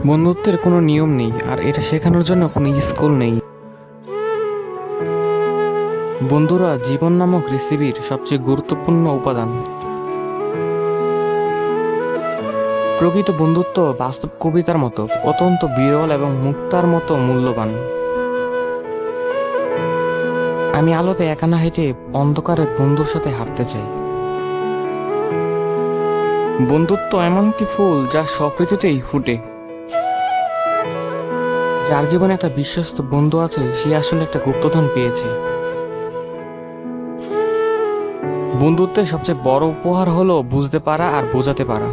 বন্ধুত্বের কোনো নিয়ম নেই, আর এটা শেখানোর জন্য কোনো স্কুল নেই। বন্ধুরা জীবন নামক রেসিপির সবচেয়ে গুরুত্বপূর্ণ উপাদান। প্রকৃত বন্ধুত্ব বাস্তব কবিতার মতো অত্যন্ত বিরল এবং মুক্তার মতো মূল্যবান। আমি আলোতে একা না হেঁটে অন্ধকারে বন্ধুর সাথে হাঁটতে চাই। বন্ধুত্ব এমন একটি ফুল যা সব ঋতুতেই ফুটে। যার জীবনে একটা বিশ্বস্ত বন্ধু আছে, সে আসলে একটা গুপ্তধন পেয়েছে। বন্ধুত্বের সবচেয়ে বড় উপহার হলো বুঝতে পারা আর বোঝাতে পারা।